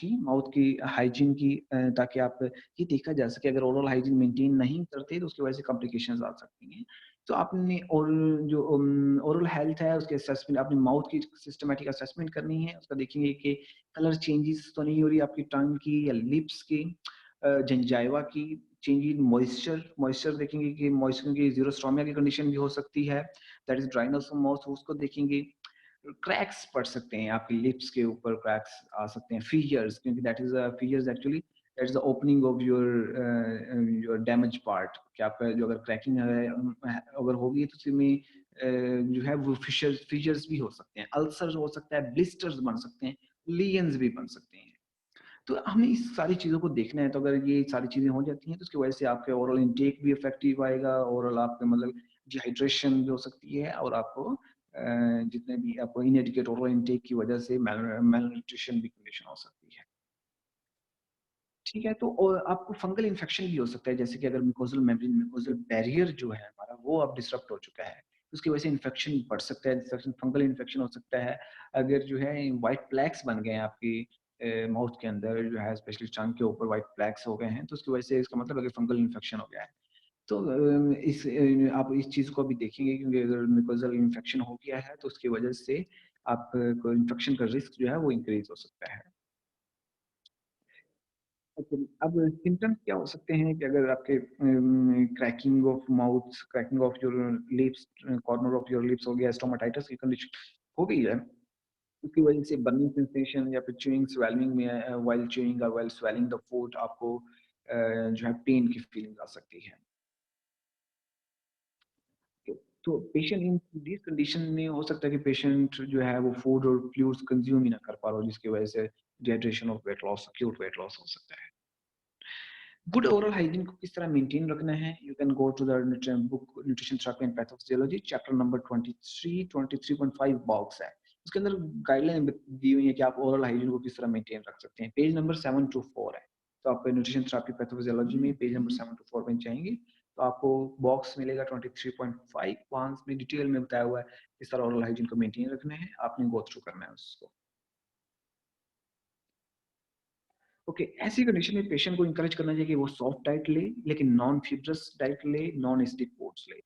की हाइजीन की, ताकि आप ये देखा जा सके अगर ओरल हाइजीन मेंटेन नहीं करते तो उसकी वजह से कॉम्प्लिकेशंस आ सकती हैं। तो आपने ओरल हेल्थ है उसके असेसमेंट, आपने माउथ की सिस्टमैटिक असेसमेंट करनी है। उसका देखेंगे कि कलर चेंजेस तो नहीं हो रही आपकी टंग की या लिप्स की, जिंजाइवा की, चेंज इन मॉइस्चर देखेंगे कि मॉइस्चर की ज़ीरोस्टोमिया की कंडीशन भी हो सकती है, that is dryness of mouth, उसको देखेंगे। क्रैक्स पड़ सकते हैं, आपके लिप्स के ऊपर क्रैक्स आ सकते हैं, फीचर्स, क्योंकि that is features actually that is the opening of your damage part, कि आपका जो अगर क्रैकिंग है अगर होगी तो उसमें जो है वो फीचर्स भी हो सकते हैं, अल्सर हो सकता है, ब्लिस्टर्स बन सकते हैं, लीजन्स भी बन सकते हैं। तो हमें इस सारी चीज़ों को देखना है, तो अगर ये सारी चीज़ें हो जाती हैं तो उसकी वजह से आपके ओरल इनटेक भी इफेक्टिव आएगा, ओरल आपके मतलब डिहाइड्रेशन भी हो सकती है और आपको जितने भी आपको इनएडिक्वेट ओरल इनटेक की वजह से malnutrition भी कंडीशन हो सकती है। ठीक है, तो और आपको फंगल इन्फेक्शन भी हो सकता है, जैसे कि अगर म्यूकोज़ल मेम्ब्रेन, म्यूकोज़ल बैरियर जो है हमारा वो अब डिसरप्ट हो चुका है, उसकी वजह से इन्फेक्शन बढ़ सकता है, इन्फेक्शन फंगल इन्फेक्शन हो सकता है। अगर जो है व्हाइट प्लैक्स बन गए हैं आपकी माउथ के अंदर जो है स्पेशली टंग के ऊपर व्हाइट प्लैक्स हो गए हैं, तो उसकी वजह से इसका मतलब अगर फंगल इन्फेक्शन हो गया है। तो आप इस चीज़ को भी देखेंगे, क्योंकि अगर म्यूकोज़ल इन्फेक्शन हो गया है तो उसकी वजह से आपको इन्फेक्शन का रिस्क जो है वो इंक्रीज़ हो सकता है। ओके, अब सिम्पटम्स क्या हो सकते हैं कि अगर आपके cracking of mouth, cracking of your lips, corner of your lips हो गया, स्टोमाटाइटिस की कंडीशन हो गई है, उसकी वजह से बर्निंग सेंसेशन या फिर च्यूइंग, स्वेलिंग में व्हाइल च्यूइंग और व्हाइल स्वेलिंग द फूड आपको जो है पेन की फीलिंग आ सकती है। तो पेशेंट इन दिस कंडीशन में हो सकता है कि पेशेंट जो है वो फूड और फ्लूइड्स कंज्यूम ही ना कर पा रहा हो, जिसकी वजह से dehydration of weight loss, acute weight loss हो सकता है। गुड ओरल हाइजीन को किस तरह मेंटेन रखना है, you can go to the book nutrition therapy and pathophysiology, chapter number 23.5 box है, उसके अंदर गाइडलाइन दी हुई है कि आप ओरल हाइजीन को किस तरह मेंटेन रख सकते हैं। पेज नंबर 7 to 4 है, तो आप न्यूट्रिशन थेरेपी पैथोफिजियोलॉजी में पेज नंबर 7 to 4 में जाएंगे तो आपको बॉक्स मिलेगा 23.5, वहां में डिटेल में बताया हुआ है किस तरह ओरल हाइजीन को मेंटेन रखना है, आपने गो थ्रू करना है उसको। ओके, ऐसी कंडीशन में पेशेंट को एनकरेज करना चाहिए कि वो सॉफ्ट डाइट ले, लेकिन नॉन फीब्रस डाइट ले, नॉन एसिडिक फूड्स ले।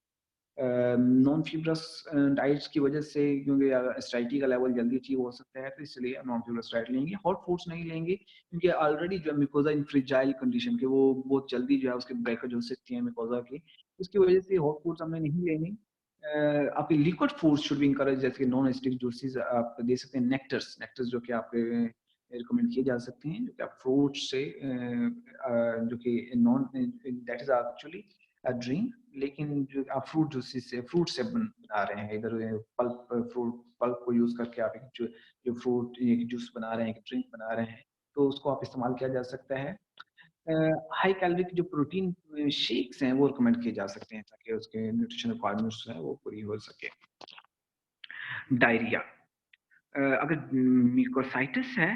नॉन फीब्रस डाइट्स की वजह से, क्योंकि एसिडिटी का लेवल जल्दी अचीव हो सकता है, तो इसलिए नॉन फीब्रस डाइट लेंगे। हॉट फूड्स नहीं लेंगे, क्योंकि ऑलरेडी जो है मिकोजा इन फ्रिजाइल कंडीशन के, वो बहुत जल्दी जो है उसके ब्रेकेज हो सकती है मिकोजा की, इसकी वजह से हॉट फूड्स हमने नहीं लेने। आपके liquid foods should be encourage, जैसे कि नॉन एसिडिक जूसेस आप दे सकते हैं। नेक्टर्स नेक्टर्स जो कि आपके रिकमेंड किए जा सकते हैं, जो कि आप फ्रूट से जो कि non, that is actually drink, लेकिन जो आप फ्रूट से बना रहे हैं, इधर पल्प, फ्रूट पल्प को यूज करके आप एक जो फ्रूट एक जूस बना रहे हैं, एक ड्रिंक बना रहे हैं, तो उसको आप इस्तेमाल किया जा सकता है। हाई कैलोरी जो प्रोटीन शेक्स हैं वो रिकमेंड किए जा सकते हैं, ताकि उसके न्यूट्रिशन रिक्वायरमेंट्स है वो पूरी हो सके। डायरिया, अगर म्यूकोसाइटिस है,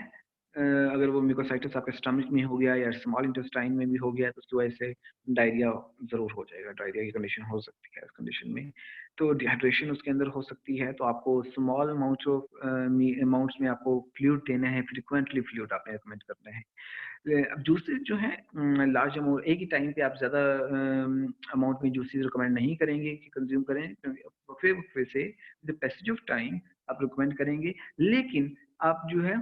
अगर वो म्यूकोसाइटिस आपके स्टमक में हो गया या स्मॉल इंटेस्टाइन में भी हो गया, तो उसकी वजह से डायरिया ज़रूर हो जाएगा। डायरिया की कंडीशन हो सकती है इस कंडीशन में। तो डिहाइड्रेशन उसके अंदर हो सकती है, तो आपको स्मॉल अमाउंट्स में आपको फ्लूइड देना है, फ्रीक्वेंटली फ्लूइड आपने रिकमेंड करना है। अब जूसेस जो है लार्ज अमाउंट एक ही टाइम पे आप ज़्यादा अमाउंट में जूसेस रिकमेंड नहीं करेंगे कि कंज्यूम करें, क्योंकि वक्फे वक्फे से द पैसेज ऑफ टाइम आप रिकमेंड करेंगे। लेकिन आप जो है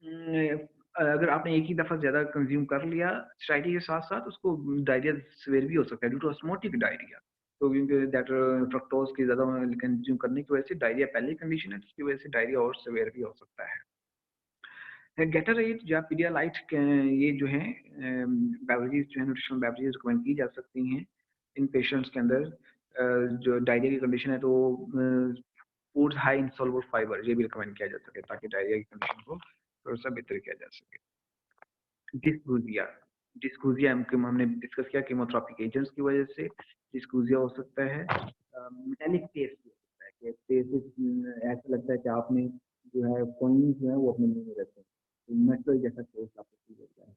अगर आपने एक ही दफ़ा ज़्यादा कंज्यूम कर लिया स्ट्राइटी के साथ-साथ, उसको डायरिया सिवियर भी हो सकता है ड्यू टू ऑस्मोटिक डायरिया। तो क्योंकि दैट फ्रक्टोज़ की ज़्यादा कंज्यूम करने की वजह से डायरिया पहले कंडीशन है, जिसकी वजह से डायरिया और सिवियर भी हो सकता है। गेटरेट या पिडियालाइट ये जो है बेवरेजेस जो है, न्यूट्रिशनल बेवरेजेस रिकमेंड की जा सकती हैं इन पेशेंट्स के अंदर। जो डायरिया की कंडीशन है, तो foods high in soluble fibre ये भी रिकमेंड किया जा सके, ताकि डायरिया की कंडीशन को थोड़ा सा बेहतर किया जा सके। डिस्कूजिया, डिस्कूजिया हमने डिस्कस किया कीमोथेरेपी एजेंट्स की वजह से डिस्कूजिया हो सकता है। मेटालिक टेस्ट हो सकता है कि टेस्ट ऐसा लगता है कि आपने जो है कॉइन जो है वो अपने मुंह में रखे हैं, मेटल जैसा टेस्ट आपको फील होता है।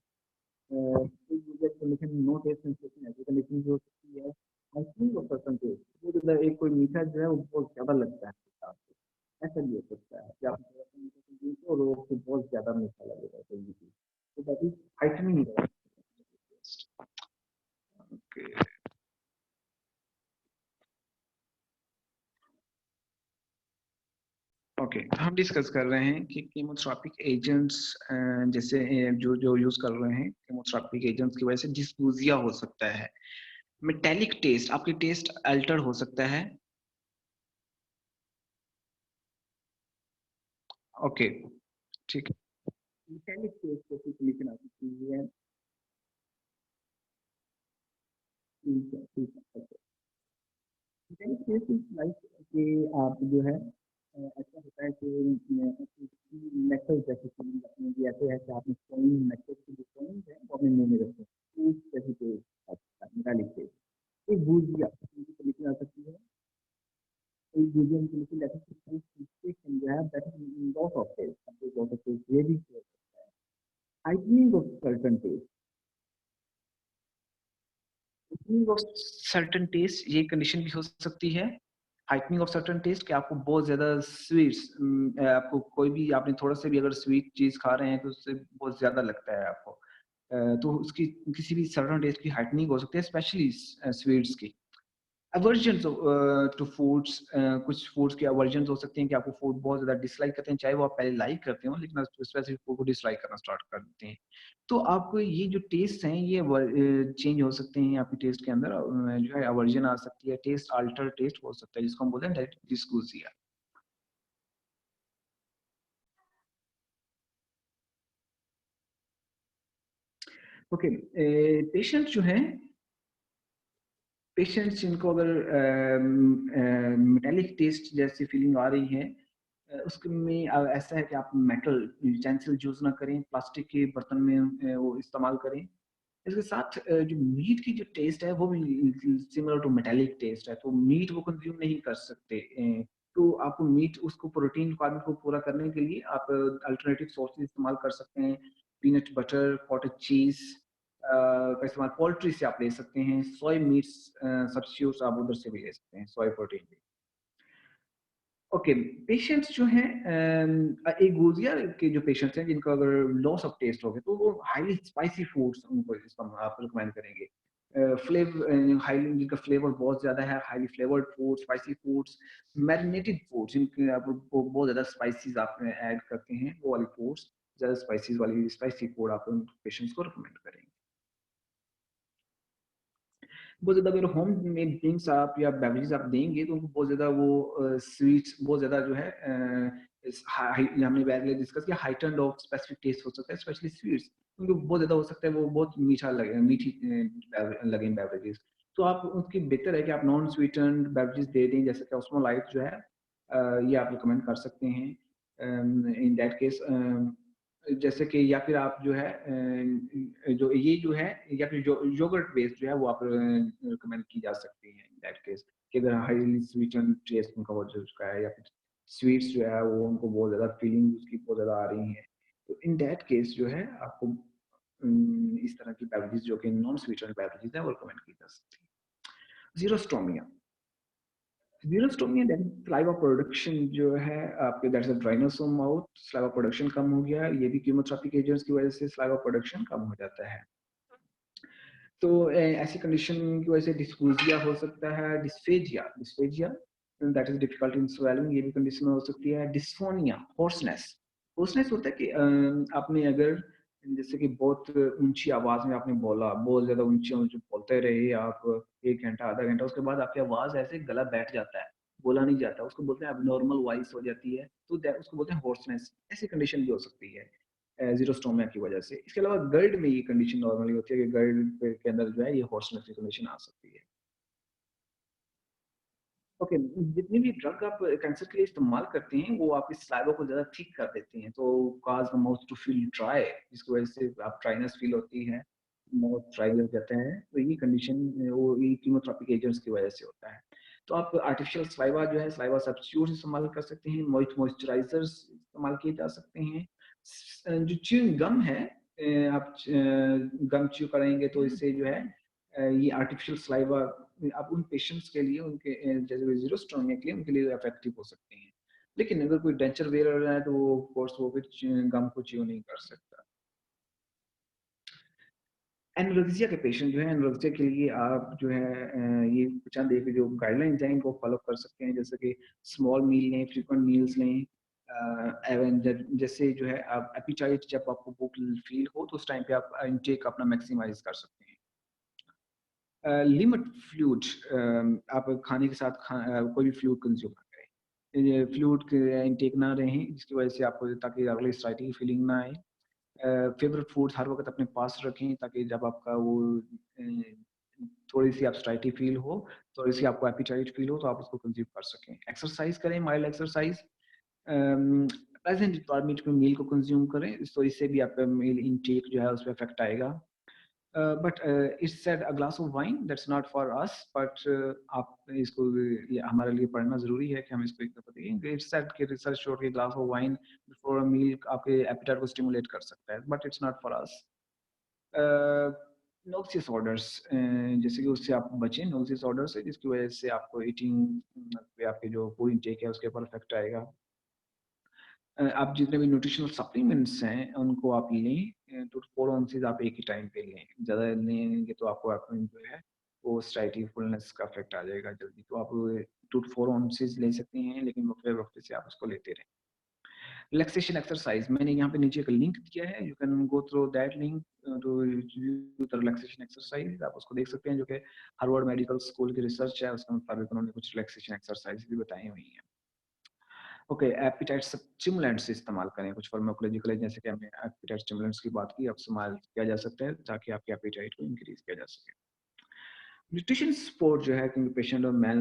कंडीशन नो टेस्ट सेंसेशन ऐसी कंडीशन भी हो सकती है। आइसक्रीम और पर्सन टेस्ट, वो जो एक कोई मीठा जो है वो बहुत ज़्यादा लगता है आपको, ऐसा भी हो सकता है कि आप थोड़ा-सा मीठा कंज़्यूम करो और वो बहुत ज़्यादा मीठा लगेगा कोई भी चीज़। So that is heightening the taste. Okay. Okay, हम डिस्कस कर रहे हैं कि कीमोथेरेपिक एजेंट्स जैसे जो जो यूज कर रहे हैं कीमोथेरेपिक एजेंट्स की वजह से डिस्कूजिया हो सकता है। मेटालिक टेस्ट, आपकी टेस्ट अल्टर हो सकता है। ओके, ठीक है। मेटालिक टेस्ट जैसी कंडीशन आ सकती है। ठीक है, ठीक है। मेटालिक टेस्ट इज लाइक कि आप जो है ऐसा होता है कि मेटल जैसी फीलिंग अपने लिए ऐसे है कि आपने कॉइन मेटल की जो कॉइन्स है वो अपने मुंह में रखे, उस जैसी टेस्ट आता है मेटालिक टेस्ट। एक भुजिया की कंडीशन आ सकती है। एक भुजिया की कंडीशन जैसे कि सेंसेशन जो है that is loss of taste, loss of taste ये भी हो सकता है। Heightening of certain taste, heightening of certain taste ये कंडीशन भी हो सकती है। हाइटनिंग ऑफ सर्टेन टेस्ट कि आपको बहुत ज़्यादा स्वीट्स, आपको कोई भी आपने थोड़ा सा भी अगर स्वीट चीज़ खा रहे हैं तो उससे बहुत ज़्यादा लगता है आपको। तो उसकी किसी भी सर्टेन टेस्ट की हाइटनिंग हो सकती है, स्पेशली स्वीट्स की। अवर्जन टू फूड्स, कुछ फूड्स के अवर्जन हो सकते हैं कि आपको फूड बहुत ज़्यादा डिसलाइक करते हैं, चाहे वो आप पहले लाइक करते हो, लेकिन आप स्पेसिफिक फूड को डिसलाइक करना स्टार्ट कर देते हैं। तो आपको ये जो टेस्ट हैं ये चेंज हो सकते हैं आपकी टेस्ट के अंदर, जो है अवर्जन आ सकती है, टेस्ट अल्टर टेस्ट हो सकता है, जिसको हम बोलते हैं डायरेक्ट डिस्कूजिया। ओके, पेशेंट जो हैं, पेशेंट्स जिनको अगर मेटालिक टेस्ट जैसी फीलिंग आ रही है, उसमें ऐसा है कि आप मेटल यूटेंसिल यूज़ ना करें, प्लास्टिक के बर्तन में वो इस्तेमाल करें। इसके साथ जो मीट की जो टेस्ट है वो भी सिमिलर टू मेटालिक टेस्ट है, तो मीट वो कंज़्यूम नहीं कर सकते। तो आपको मीट उसको प्रोटीन रिक्वायरमेंट को पूरा करने के लिए आप अल्टरनेटिव सोर्सेज़ इस्तेमाल कर सकते हैं। पीनट बटर, कॉटेज चीज़ का इस्तेमाल पोल्ट्री से आप ले सकते हैं। सोया मीट्स सब्स्टिट्यूट्स आप उधर से भी ले सकते हैं, सोया प्रोटीन भी। ओके, पेशेंट्स जो हैं एगोजिया के जो पेशेंट्स हैं जिनको अगर लॉस ऑफ टेस्ट हो गया तो वो हाईली स्पाइसी फूड्स उनको आप रिकमेंड करेंगे। हाईली जिनका फ्लेवर बहुत ज़्यादा है, highly flavoured food, spicy foods, marinated foods जिनके आप वो बहुत ज़्यादा स्पाइसेस आप ऐड करते हैं, वो वाली फूड्स, ज़्यादा स्पाइसेस वाली स्पाइसी फूड आप उन पेशेंट्स को रिकमेंड करेंगे। बहुत ज़्यादा अगर होम मेड ड्रिंक्स आप या बेवरेजेस आप देंगे तो उनको बहुत ज़्यादा वो स्वीट्स बहुत ज़्यादा जो है इस हाई हमने पहले डिस्कस किया हाइटेंड ऑफ स्पेसिफिक टेस्ट हो सकता है स्पेशली स्वीट्स उनको बहुत ज़्यादा हो सकता है वो बहुत मीठा लगे मीठी लगे बेवरेजेस तो आप उसकी बेहतर है कि आप नॉन स्वीटेंड बेवरेजेस दे दें जैसे कि ऑस्मोलाइट जो है ये आप रिकमेंड कर सकते हैं इन दैट केस जैसे कि या फिर आप जो है जो ये जो है या फिर जो योगर्ट बेस्ड जो है वो आप रिकमेंड की जा सकती है इन दैट केस कि अगर हाईली स्वीटन टेस्ट उनका हो चुका है या फिर स्वीट्स जो है वो उनको बहुत ज़्यादा फीलिंग उसकी बहुत ज़्यादा आ रही है तो इन दैट केस जो है आपको इस तरह की बेवरेजेस जो कि नॉन स्वीटन बेवरेजेस है वो रिकमेंड की जा सकती है xerostomia xerostomia that saliva production जो है आपके that's a dryness of mouth saliva production कम हो गया ये भी कीमोथेरेपी के एजेंट्स की वजह से सलाइवा प्रोडक्शन कम हो जाता है तो ऐसी कंडीशन की वजह से डिस्फूजिया हो सकता है dysphagia dysphagia that is difficult in swelling ये भी कंडीशन हो सकती है डिस्फोनिया होर्सनेस होर्सनेस होता है कि आपने अगर जैसे कि बहुत ऊंची आवाज में आपने बोला बहुत ज्यादा ऊंची ऊंची बोलते रहे आप 1 घंटा आधा घंटा उसके बाद आपकी आवाज ऐसे गला बैठ जाता है बोला नहीं जाता उसको बोलते हैं अब नॉर्मल वॉइस हो जाती है तो उसको बोलते हैं होर्सनेस ऐसी कंडीशन भी हो सकती है जीरोस्टोमिया की वजह से इसके अलावा गर्ड में ये कंडीशन नॉर्मली होती है कि गर्ड के अंदर जो है ये हॉर्सनेस की कंडीशन आ सकती है ओके जितनी भी ड्रग आप कैंसर के लिए इस्तेमाल करते हैं वो आपके सलाइवा को ज़्यादा थिक कर देती हैं तो cause the mouth to feel dry जिसकी वजह से आप ड्राइनेस फील होती है माउथ ड्राई हो जाता है तो ये कंडीशन वो ये कीमोथेरेपी एजेंट्स की वजह से होता है तो आप आर्टिफिशियल सलाइवा जो है सलाइवा सब्स्टिट्यूट इस्तेमाल कर सकते हैं मॉइस्चराइजर्स इस्तेमाल किए जा सकते हैं जो च्यूइंग गम है आप गम च्यू करेंगे तो इससे जो है ये आर्टिफिशियल सलाइवा आप उन पेशेंट्स के लिए उनके जैसे जीरोस्टोमिया के लिए उनके लिए इफेक्टिव हो सकते हैं लेकिन अगर कोई डेंचर वेयर हो रहा है तो वो ऑफ कोर्स वो फिर गम को च्यू नहीं कर सकता एनोरेक्सिया के पेशेंट जो है एनोरेक्सिया के लिए आप जो है ये चंद एक जो गाइडलाइंस हैं इनको फॉलो कर सकते हैं जैसे कि स्मॉल मील लें फ्रीक्वेंट मील्स लें एवन जैसे जो है आप एपिटाइट जब आपको भूख फील हो तो उस टाइम पे आप इनटेक अपना मैक्सिमाइज कर सकते हैं लिमिट फ्लूइड आप खाने के साथ कोई भी फ्लूइड कंज्यूम ना करें फ्लूइड के इनटेक ना रहें जिसकी वजह से आपको ताकि अगले स्टार्टिंग फीलिंग ना आए फेवरेट फूड्स हर वक़्त अपने पास रखें ताकि जब आपका वो थोड़ी-सी एब्स्ट्रैक्टी फ़ील हो, थोड़ी-सी आपको एपेटाइट फ़ील हो तो आप उसको कंज़्यूम कर सकें। एक्सरसाइज़ करें, माइल्ड एक्सरसाइज़ प्रेज़ेंट एनवायरनमेंट में मील को कंज़्यूम करें, तो इससे भी आपका मील इनटेक जो है उसपे इफ़ेक्ट आएगा। But it's said a glass of wine that's not for us but आप इसको ये हमारे लिए पढ़ना ज़रूरी है कि हम इसको एक दफ़ा देखें। इट्स सेड कि रिसर्च शो कि glass of wine before a meal आपके एपेटाइट को स्टिमुलेट कर सकता है, but it's not for us. Noxious odours जैसे कि उससे आप बचें नॉक्सियस ऑर्डर से जिसकी वजह से आपको ईटिंग पे आपकी जो फूड इनटेक है उसके ऊपर इफेक्ट आएगा। आप जितने भी न्यूट्रिशनल सप्लीमेंट्स हैं उनको आप लें 2 to 4 ऑन्सेस आप एक ही टाइम पे लें। ज़्यादा लेंगे तो आपको आपको जो है वो स्टाइटी फुलनेस का इफेक्ट आ जाएगा जल्दी। तो आप 2 to 4 ऑन्सेस ले सकते हैं लेकिन वक्फे-वक्फे से आप उसको लेते रहें। रिलैक्सेशन एक्सरसाइज मैंने यहाँ पे नीचे एक लिंक दिया है you can go through that link to view the relaxation exercise आप उसको देख सकते हैं जो कि हार्वर्ड मेडिकल स्कूल की रिसर्च है उसके मुताबिक उन्होंने कुछ रिलैक्सेशन एक्सरसाइज भी बताई हुई हैं ओके एपेटाइट स्टिमुलेंट्स इस्तेमाल करें कुछ फार्माकोलॉजिकल जैसे कि हमने एपेटाइट स्टिमुलेंट्स की बात की अब इस्तेमाल किया जा सकता है ताकि आपके एपेटाइट को इंक्रीज किया जा सके न्यूट्रिशन सपोर्ट जो है क्योंकि पेशेंट और मेल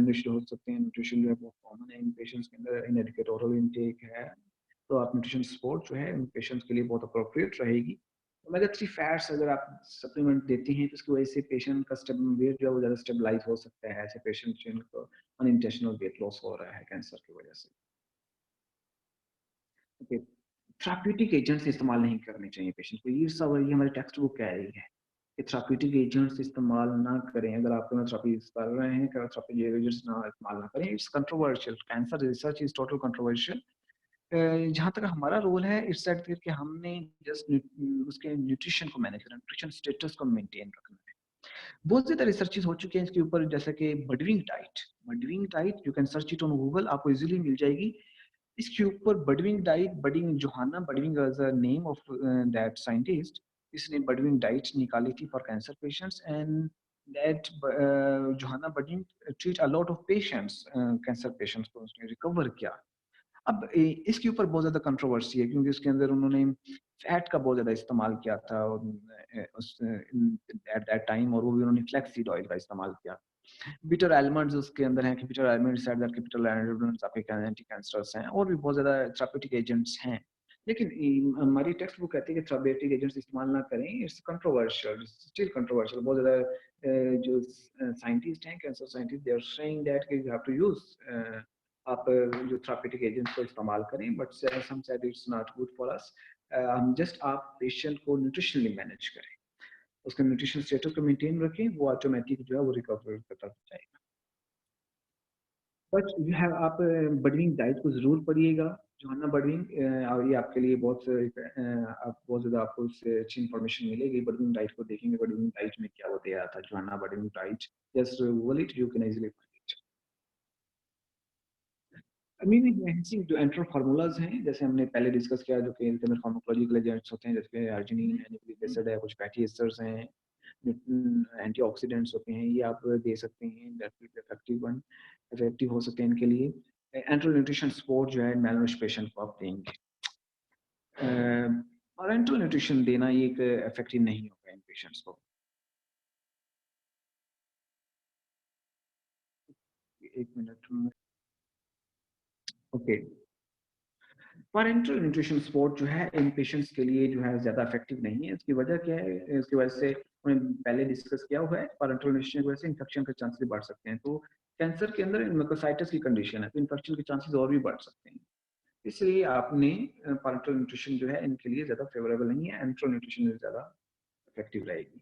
निश्ड हो सकते हैं न्यूट्रिशन जो है बहुत कॉमन है इन पेशेंट्स के अंदर इनएडिक्वेट ओरल इनटेक है तो आप न्यूट्रिशन सपोर्ट जो है इन पेशेंट्स के लिए बहुत अप्रोप्रिएट रहेगी ओमेगा 3 फैट्स अगर आप सप्लीमेंट देते हैं तो उसकी वजह से पेशेंट का वेट जो है वो ज़्यादा स्टेबलाइज हो सकता है ऐसे पेशेंट जिनको अनइंटेंशनल वेट लॉस हो रहा है कैंसर की वजह से ओके थेराप्यूटिक एजेंट्स इस्तेमाल नहीं करने चाहिए पेशेंट को ये सब ये हमारी टेक्स्ट बुक कह रही है कि थेराप्यूटिक एजेंट्स इस्तेमाल ना करें। अगर आप केमोथेरेपी कर रहे हैं, थेराप्यूटिक एजेंट्स ना इस्तेमाल ना करें। It's controversial, cancer research is total controversial. जहाँ तक हमारा रोल है, इट्स दैट कि हमने जस्ट उसके न्यूट्रिशन को मैनेज करना, न्यूट्रिशन स्टेटस को मेंटेन रखना है। बहुत ज़्यादा रिसर्चेज़ हो चुके हैं इसके ऊपर, जैसे कि Budwig diet you can search it on Google, आपको इज़िली मिल जाएगी। इसके ऊपर Budwig diet, Budwig Johanna Budwig is the name of that scientist. इसने बडविंग डाइट निकाली थी for cancer patients, and that Johanna Budwig treat a lot of patients, cancer patients को उसने रिकवर किया। अब इसके ऊपर बहुत ज़्यादा कंट्रोवर्सी है, क्योंकि उसके अंदर उन्होंने फैट का बहुत ज़्यादा इस्तेमाल किया था, और उस एट दैट टाइम, और वो भी उन्होंने फ्लैक्स ऑयल का इस्तेमाल किया। बिटर एलिमेंट्स उसके अंदर हैं कि bitter elements said that bitter elements आपके एंटी कैंसरस हैं, और भी बहुत ज़्यादा थेराप्यूटिक एजेंट्स हैं। लेकिन हमारी टेक्स्ट बुक कहती है कि थेराप्यूटिक एजेंट्स इस्तेमाल ना करें। It's controversial, still controversial. बहुत ज़्यादा जो साइंटिस्ट हैं, cancer scientist, they are saying that कि यू हैव टू यूज़, आप जो थेराप्यूटिक एजेंट्स को इस्तेमाल करें, but some said it's not good for us. हम जस्ट आप पेशेंट को न्यूट्रिशनली मैनेज करें, उसका न्यूट्रिशन स्टेटस को मेंटेन रखें, वो ऑटोमेटिक जो है वो रिकवर करता जाएगा। बट यू हैव आप बडविंग डाइट को ज़रूर पढ़िएगा, जोहाना बडविंग, और ये आपके लिए बहुत आप बहुत ज़्यादा आपको उससे अच्छी इन्फॉर्मेशन मिलेगी। बडविंग डाइट को देखेंगे, बडविंग डाइट में क्या बताया था, Johanna Budwig diet, just Google it, you can easily find it. Amino enhancing जो एंटर फार्मूलाज हैं, जैसे हमने पहले डिस्कस किया, जो कि इनके अंदर फार्माकोलॉजिकल एजेंट्स होते हैं, जैसे अर्जिनिन है, न्यूक्लिक एसिड है, कुछ फैटी एस्टर्स हैं, एंटीऑक्सीडेंट्स होते हैं, ये आप दे सकते हैं, दैट विल बी इफेक्टिव हो सकते हैं इनके लिए। एंटरल न्यूट्रिशन सपोर्ट जो है मैलनरिश पेशेंट को आप देंगे। और एंटरल न्यूट्रिशन देना ये एक इफेक्टिव नहीं होगा इन पेशेंट्स को। एक minute. Okay, parental nutrition support जो है इन पेशेंट्स के लिए जो है ज़्यादा इफेक्टिव नहीं है। इसकी वजह क्या है? इसकी वजह से हमने पहले डिस्कस किया हुआ है, पैरेंटल न्यूट्रिशन की वजह से इन्फेक्शन के चांसेस बढ़ सकते हैं। तो कैंसर के अंदर माइकोसाइटिस की कंडीशन है, तो इन्फेक्शन के चांसेस और भी बढ़ सकते हैं। इसलिए आपने पैरेंटल न्यूट्रिशन जो है इनके लिए ज़्यादा फेवरेबल नहीं है, एंटरल न्यूट्रिशन ज़्यादा इफेक्टिव रहेगी।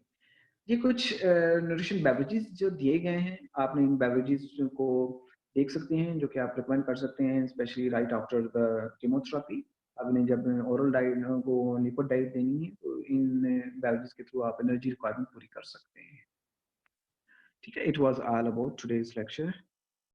ये कुछ न्यूट्रिशन बेवरेजेस जो दिए गए हैं, आपने इन बेवरेजेस को देख सकते हैं, जो कि आप रिकमेंड कर सकते हैं, specially right after the chemotherapy. आपने जब ओरल डाइट को लिपिड डाइट देनी है, तो इन बेवरेजेस के थ्रू आप एनर्जी रिक्वायरमेंट पूरी कर सकते हैं। ठीक है, it was all about today's lecture.